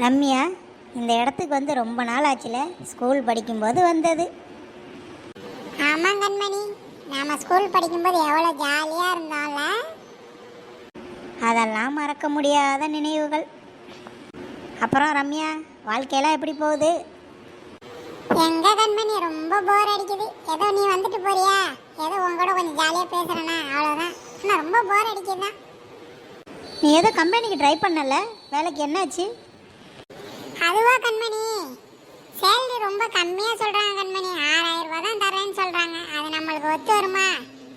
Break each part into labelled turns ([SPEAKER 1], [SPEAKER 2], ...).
[SPEAKER 1] ரம்யா, இந்த இடத்துக்கு வந்து ரொம்ப நாள் ஆச்சுல. ஸ்கூல் படிக்கும்போது வந்தது.
[SPEAKER 2] ஆமாம் கண்மணி, நாம ஸ்கூல் படிக்கும்போது எவ்வளோ ஜாலியாக இருந்தோம்ல.
[SPEAKER 1] அதெல்லாம் மறக்க முடியாத நினைவுகள். அப்புறம் ரம்யா, வாழ்க்கையெல்லாம் எப்படி போகுது?
[SPEAKER 2] எங்க கண்மணி, ரொம்ப போர் அடிக்குது. ஏதோ நீ வந்துட்டு போறியா, ஏதோ உங்களோட கொஞ்சம் ஜாலியாக பேசுகிறேன்னா அவ்வளோதான். ஆனால் ரொம்ப போர் அடிக்குதுதான்.
[SPEAKER 1] நீ ஏதோ கம்பெனிக்கு ட்ரை பண்ணல, வேலைக்கு என்னாச்சு?
[SPEAKER 2] அதுவா கண்மணி, சேலரி ரொம்ப கம்மியாக சொல்கிறாங்க கண்மணி. 6000 ரூபா தான் தரேன்னு சொல்கிறாங்க. அது நம்மளுக்கு ஒத்து வருமா?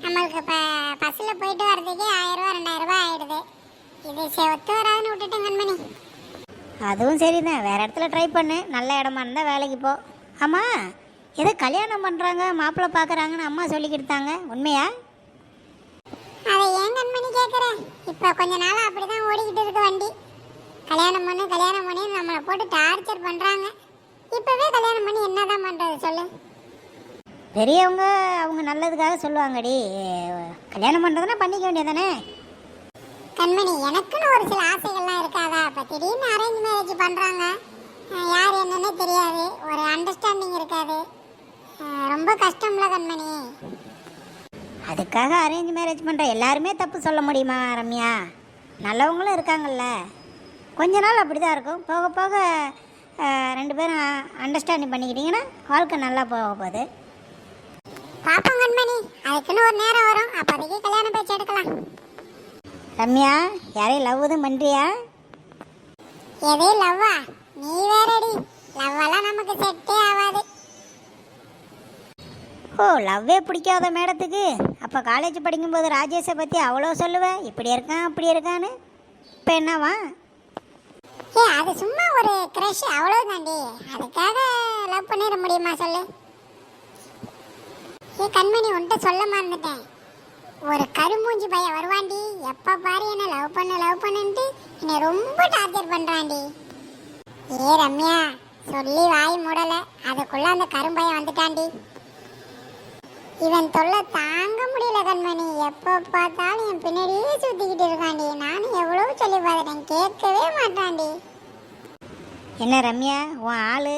[SPEAKER 2] நம்மளுக்கு இப்போ பஸ்ஸில் போயிட்டு வர்றதுக்கே 1000 ரூபா 2000 ரூபா ஆகிடுது. இது ஒத்து வராதுன்னு விட்டுட்டேன் கண்மணி.
[SPEAKER 1] அதுவும் சரிதான், வேறு இடத்துல ட்ரை பண்ணு. நல்ல இடமா இருந்தால் வேலைக்கு போ. ஆமாம், ஏதோ கல்யாணம் பண்ணுறாங்க, மாப்பிள்ளை பார்க்குறாங்கன்னு அம்மா சொல்லிக்கிட்டாங்க, உண்மையா?
[SPEAKER 2] அதை ஏன் கண்மணி கேட்குறேன்? இப்போ கொஞ்ச நாளாக அப்படி தான் ஓடிக்கிட்டு இருக்கு வண்டி. கல்யாணம் பண்ணி நம்மளை போட்டு டார்ச்சர் பண்ணுறாங்க. இப்போவே கல்யாணம் பண்ணி என்ன தான் பண்ணுறது சொல்லு?
[SPEAKER 1] பெரியவங்க அவங்க நல்லதுக்காக சொல்லுவாங்கடி. கல்யாணம் பண்ணுறதுனா பண்ணிக்க வேண்டியதானே?
[SPEAKER 2] கண்மணி, எனக்குன்னு ஒரு சில ஆசைகள்லாம் இருக்காதா? இப்போ திடீர்னு அரேஞ்ச் மேரேஜ் பண்ணுறாங்க. யார் என்னன்னே தெரியாது, ஒரு அண்டர்ஸ்டாண்டிங் இருக்காது. ரொம்ப கஷ்டம்ல கண்மணி.
[SPEAKER 1] அதுக்காக அரேஞ்ச் மேரேஜ் பண்ணுற எல்லாருமே தப்பு சொல்ல முடியுமா ரம்யா? நல்லவங்களும் இருக்காங்கல்ல. கொஞ்ச நாள் அப்படி தான் இருக்கும். போக போக 2 பேரும் அண்டர்ஸ்டாண்டிங் பண்ணிக்கிட்டிங்கன்னா வாழ்க்கை நல்லா போக போகுது.
[SPEAKER 2] பாப்போம் கண்மணி, அதுக்குன்னு ஒரு நேரம் வரும், அப்போதைக்கு கல்யாண பேச்சு எடுக்கலாம்.
[SPEAKER 1] ரம்யா, யாரையும் லவ் எதுவும் பண்ணுறியா?
[SPEAKER 2] எதே லவ்வா? நீ வேறடி, லவ்வெல்லாம் நமக்கு செட்டே ஆகாது.
[SPEAKER 1] ஓ, லவ்வே பிடிக்காத மேடத்துக்கு அப்போ காலேஜ் படிக்கும்போது ராஜேஷை பற்றி அவ்வளோ சொல்லுவேன், இப்படி இருக்கான் அப்படி இருக்கான்னு. இப்போ என்னவா?
[SPEAKER 2] அது சும்மா ஒரு க்ரஷ் அவ்வளோதாண்டி. அதுக்காக லவ் பண்ணிட முடியுமா சொல்லு? கண்மணி, உன்கிட்ட சொல்ல மறந்துட்டேன். ஒரு கருமூஞ்சி பையன் வருவாண்டி, எப்போ பாரு என்ன லவ் பண்ணுன்ட்டு என்னை ரொம்ப டார்ச்சர் பண்ணுறாண்டி. ரம்யா, சொல்லி வாய் மூடலை, அதுக்குள்ளே அந்த கரும்பையன் வந்துட்டாண்டி. இவன் தொல்லை தாங்க முடியல கண்மணி. எப்போ பார்த்தாலும் என் பின்னாடியே சுற்றிக்கிட்டு இருக்காண்டி. நானும் எவ்வளோ சொல்லி பார்த்துட்டேன், கேட்கவே மாட்டாண்டி.
[SPEAKER 1] என்ன ரம்யா, உன் ஆள்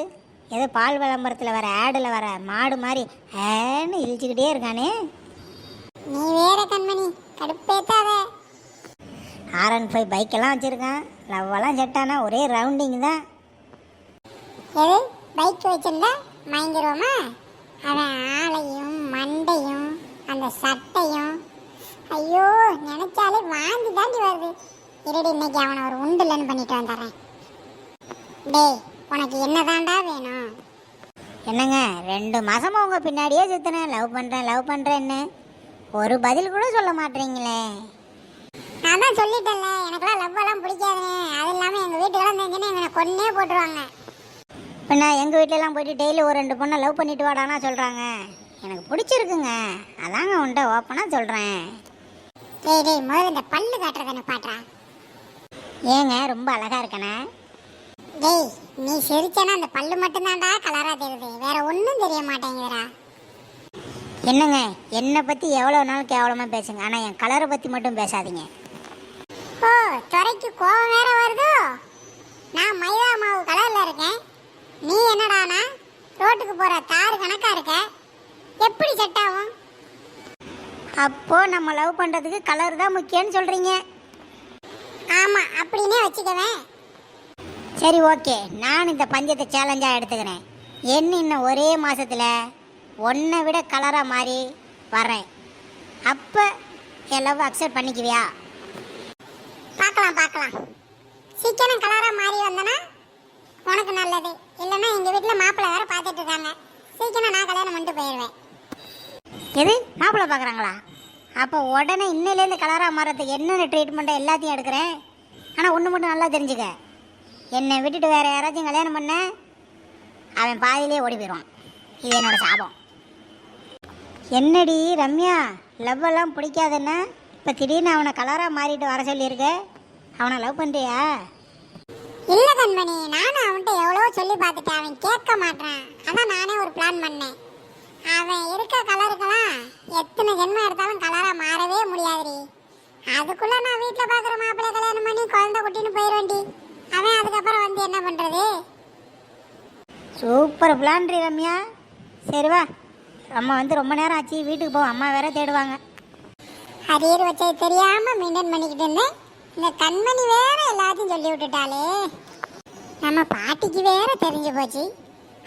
[SPEAKER 1] ஏதோ பால் விளம்பரத்தில் வர ஆடில் வர மாடு மாதிரி ஏன்னு இழிச்சுக்கிட்டே இருக்கானே?
[SPEAKER 2] நீ வேற கண்மணி, கடுப்பேத்தாத.
[SPEAKER 1] R15 பைக்கெல்லாம் வச்சுருக்கான். லவ்வெல்லாம் செட்டானா ஒரே ரவுண்டிங் தான்.
[SPEAKER 2] எது பைக் வச்சிருந்தா மயங்கிருவோமா? அவன் ஆளையும் மண்டையும் அந்த சட்டையும், ஐயோ நினைச்சாலே வாந்தி தாண்டி வருது. இருடி, இன்னைக்கு அவனை ஒரு உண்டுலன்னு பண்ணிட்டு வந்துடுறேன். டேய், உனக்கு என்னதாண்டா வேணும்?
[SPEAKER 1] என்னங்க, 2 மாதமாக உங்கள் பின்னாடியே சுற்றினேன், லவ் பண்ணுறேன்னு ஒரு பதில் கூட சொல்ல மாட்டேறீங்களே.
[SPEAKER 2] நான் தான் சொல்லிட்டேன்ல, எனக்குலாம் லவ்வெல்லாம் பிடிக்காதுன்னு. அது இல்லாமல் எங்கள் வீட்டுக்கெல்லாம் தெரிஞ்சுன்னா என்னை கொன்னே போட்டுருவாங்க.
[SPEAKER 1] இப்போ நான் எங்கள் வீட்டிலலாம் போயிட்டு டெய்லி ஒரு 2 பொண்ணை லவ் பண்ணிட்டு வாடானா சொல்கிறாங்க. எனக்கு பிடிச்சிருக்குங்க, அதாங்க உன்ட்ட ஓப்பனாக சொல்கிறேன்.
[SPEAKER 2] டேய் முதல்ல இந்த பல்லு காட்டுறத எனக்கு பாட்டுறா.
[SPEAKER 1] ஏங்க, ரொம்ப அழகாக இருக்கனே?
[SPEAKER 2] டேய், நீ சிரிச்சனா அந்த பல்லு மட்டும்தான்டா கலராக தெரியுது, வேற ஒன்றும் தெரிய மாட்டேங்குதுடா.
[SPEAKER 1] என்னங்க, என்னை பற்றி எவ்வளோ நாள் கேவலமாக பேசுங்க, ஆனால் என் கலரை பற்றி மட்டும் பேசாதீங்க.
[SPEAKER 2] ஓ, துறைக்கு கோவம் வேற வருதோ? நான் மைதா மாவு கலரில் இருக்கேன், நீ என்னடானா ரோட்டுக்கு போகிற தாறு கணக்காக இருக்க. எப்படி செட் ஆகும்?
[SPEAKER 1] அப்போது நம்ம லவ் பண்ணுறதுக்கு கலர் தான் முக்கியம்னு சொல்கிறீங்க?
[SPEAKER 2] ஆமாம், அப்படின்னே வச்சுக்கவேன்.
[SPEAKER 1] சரி, ஓகே, நான் இந்த பஞ்சத்தை சேலஞ்சாக எடுத்துக்கிறேன். இன்னும் ஒரே மாதத்தில் ஒன்றை விட கலராக மாறி வர்றேன். அப்போ என் லவ் அக்செப்ட் பண்ணிக்குவியா?
[SPEAKER 2] பார்க்கலாம். சீக்கிரம் கலராக மாறி வந்தனா உனக்கு நல்லது. இல்லைன்னா எங்கள் வீட்டில் மாப்பிள்ளை வேறு பார்த்துட்டு இருக்காங்க. சீக்கிரம் நான் கல்யாணம் பண்ணிட்டு போயிடுவேன்.
[SPEAKER 1] எது, மாப்பிள்ளை பார்க்குறாங்களா? அப்போ உடனே இன்னிலேருந்து கலராக மாறதுக்கு என்னென்ன ட்ரீட்மெண்ட்டை எல்லாத்தையும் எடுக்கிறேன். ஆனால் ஒன்று மட்டும் நல்லா தெரிஞ்சுக்க, என்னை விட்டுட்டு வேறு யாராச்சும் கல்யாணம் பண்ண அவன் பாதியிலே ஓடி போயிடுவான். இது என்னோட சாபம். என்னடி ரம்யா, லவ்வெல்லாம் பிடிக்காதுன்னா இப்போ திடீர்னு அவனை கலராக மாறிட்டு வர சொல்லியிருக்க? அவனை லவ் பண்ணுறியா?
[SPEAKER 2] இல்லை கண்மணி, நானும் அவன்கிட்ட எவ்வளோ சொல்லி பார்த்துட்டேன், அவன் கேட்க மாட்டான். அதான் நானே ஒரு பிளான் பண்ணேன். அவன் இருக்க கலருக்கெல்லாம் எத்தனை ஜென்மம் எடுத்தாலும் கலராக மாறவே முடியாதுடி. அதுக்குள்ளே நான் வீட்டில் பார்க்குற மாப்பிள்ளை கல்யாணம் பண்ணி குழந்தை குட்டின்னு போயிடுவேன்டி. அவன் அதுக்கப்புறம் வந்து என்ன பண்றது?
[SPEAKER 1] சூப்பர் பிளான்ரி ரம்யா. சரி வா, அம்மா வந்து ரொம்ப நேரம் ஆச்சு, வீட்டுக்கு போ, அம்மா வேற தேடுவாங்க.
[SPEAKER 2] அரியர் வச்சது தெரியாம மெயின்டைன் பண்ணிக்கிட்டு இருந்தேன். இந்த கண்மணி வேற எல்லாத்தையும் சொல்லி விட்டுட்டாலே. நம்ம பாட்டிக்கு வேற தெரிஞ்சு போச்சு.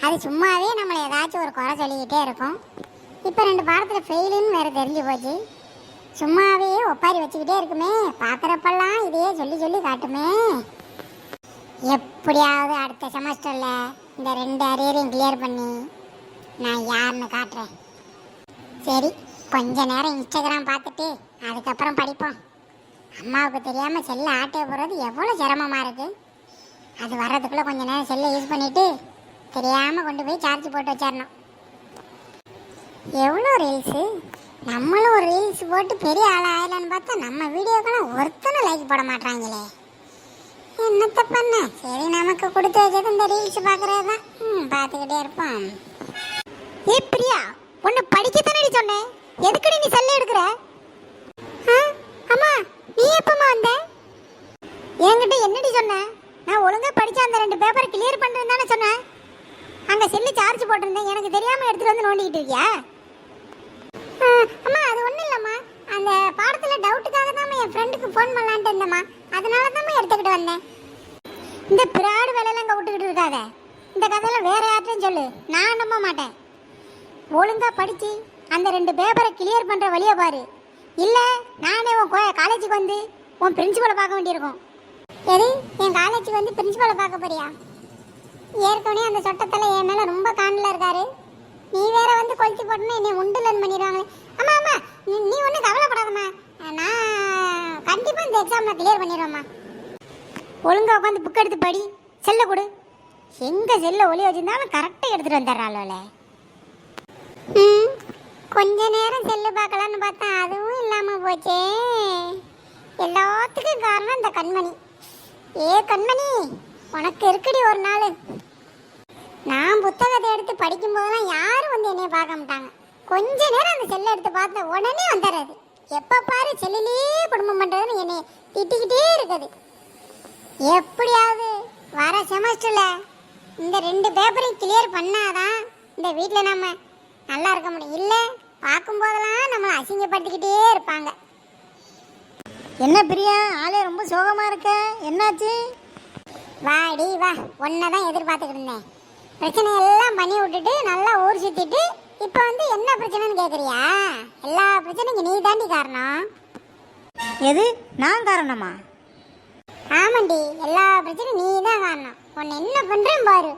[SPEAKER 2] அது சும்மாவே நம்மளை ஏதாச்சும் ஒரு குறை சொல்லிக்கிட்டே இருக்கும். இப்போ 2 பாடத்தில் ஃபெயிலுன்னு வேற தெரிஞ்சு போச்சு. சும்மாவே ஒப்பாரி வச்சுக்கிட்டே இருக்குமே, பார்க்குறப்பெல்லாம் இதையே சொல்லி சொல்லி காட்டுமே. எப்படியாவது அடுத்த செமஸ்டரில் இந்த 2 அரியரையும் கிளியர் பண்ணி நான் யாருன்னு காட்டுறேன். சரி, கொஞ்ச நேரம் இன்ஸ்டாகிராம் பார்த்துட்டு அதுக்கப்புறம் படிப்போம். அம்மாவுக்கு தெரியாமல் செல்லை ஆட்டே போகிறது எவ்வளோ சிரமமாக இருக்குது. அது வர்றதுக்குள்ளே கொஞ்ச நேரம் செல்லை யூஸ் பண்ணிவிட்டு தெரியாமல் கொண்டு போய் சார்ஜ் போட்டு வச்சிடணும். எவ்வளோ ரீல்ஸு! நம்மளும் ஒரு ரீல்ஸ் போட்டு பெரிய ஆள் ஆகலான்னு பார்த்தா நம்ம வீடியோக்கெல்லாம் ஒருத்தனை லைக் போட மாட்டாங்களே. என்னத்த பண்ண? சரி, நமக்கு கொடுத்து வச்சது இந்த ரீல்ஸ் பார்க்குறது தான். பார்த்துக்கிட்டே இருப்போம்.
[SPEAKER 1] ஏ பிரியா, உன்னை படிக்கத்தானடி சொன்னேன், எதுக்குடி நீ செல்ல எடுக்கிற?
[SPEAKER 2] அம்மா, நீ எப்பமா வந்த?
[SPEAKER 1] என்கிட்ட என்னடி சொன்ன? நான் ஒழுங்கா படிச்ச அந்த 2 பேப்பர் கிளியர் பண்றேன்னு தானே சொன்னேன். அங்க செல்லு சார்ஜ் போட்டிருந்தேன், எனக்கு தெரியாம எடுத்துட்டு வந்து நோண்டிக்கிட்டு இருக்கியா?
[SPEAKER 2] அம்மா, அது ஒன்றும் இல்லைம்மா. அந்த பாடத்தில் டவுட்டுக்காக தான் என் ஃப்ரெண்டுக்கு ஃபோன் பண்ணலான்ட்டு இருந்தேம்மா. அதனால தான் எடுத்துக்கிட்டு வந்தேன்.
[SPEAKER 1] இந்த பிராடு வேலையெல்லாம் இங்கே விட்டுக்கிட்டு இருக்காத. இந்த கதையெல்லாம் வேற யார்ட்டையும் சொல்லு, நான் நம்ப மாட்டேன். ஒழுங்கா படிச்சு அந்த 2 பேப்பரை கிளியர் பண்ற வழியை பாரு. இல்ல நானே உன் காலேஜுக்கு வந்து உன் பிரின்சிபலை பார்க்க வேண்டியிருக்கும்.
[SPEAKER 2] சரி, என் காலேஜுக்கு வந்து பிரின்சிபலை பார்க்க போறியா? ஏற்கனவே அந்த சொட்டத்தில் என் மேலே ரொம்ப காண்டில் இருக்காரு. நீ வேற வந்து கொளுத்தி போட்டோன்னா என்னை உண்டுலன்னு பண்ணிடுவாங்களே. அம்மா அம்மா, நீ ஒன்றும் கவலைப்படாதம்மா. நான் கண்டிப்பாக இந்த எக்ஸாமில் கிளியர் பண்ணிடுவேம்மா.
[SPEAKER 1] ஒழுங்கா உட்காந்து புக் எடுத்து படி, செல்ல கொடு. எங்க செல்ல ஒளி வச்சிருந்தாலும் கரெக்டாக எடுத்துட்டு வந்துடுறாள்.
[SPEAKER 2] கொஞ்ச நேரம் செல்லு பார்க்கலான்னு பார்த்தா அதுவும் இல்லாமல் போச்சே. எல்லாத்துக்கும் காரணம் இந்த கண்மணி. ஏ கண்மணி, உனக்கு இருக்குடி ஒரு நாள். நான் புத்தகத்தை எடுத்து படிக்கும்போதெல்லாம் யாரும் வந்து என்னைய பார்க்க மாட்டாங்க. கொஞ்ச நேரம் அந்த செல்லை எடுத்து பார்த்த உடனே வந்துடுறது. எப்போ பாரு செல்லிலேயே குடும்பம் பண்ணுறதுன்னு என்னை திட்டிக்கிட்டே இருக்குது. எப்படியாவது வர செமஸ்டரில் இந்த 2 பேப்பரையும் கிளியர் பண்ணாதான் இந்த வீட்டில் நம்ம நல்லா இருக்க முடியும். இல்லை, பார்க்கும்போதெல்லாம் நம்மளை அசிங்கப்படுத்திக்கிட்டே இருப்பாங்க.
[SPEAKER 1] என்ன பிரியா, ஆளே ரொம்ப சோகமா இருக்க, என்னாச்சு?
[SPEAKER 2] வாடி வா, ஒன்றை தான் எதிர்பார்த்துக்கிட்டு இருந்தேன். பிரச்சனையெல்லாம் பண்ணி விட்டுட்டு நல்லா ஊர் சுற்றிட்டு இப்போ வந்து என்ன பிரச்சனைன்னு கேட்குறியா? எல்லா பிரச்சனைக்கும் நீ தாண்டி காரணம்.
[SPEAKER 1] எது, நான் காரணமா?
[SPEAKER 2] ஆமாண்டி, எல்லா பிரச்சனையும் நீ தான் காரணம். உன்னை என்ன பண்ணுறேன் பாரு.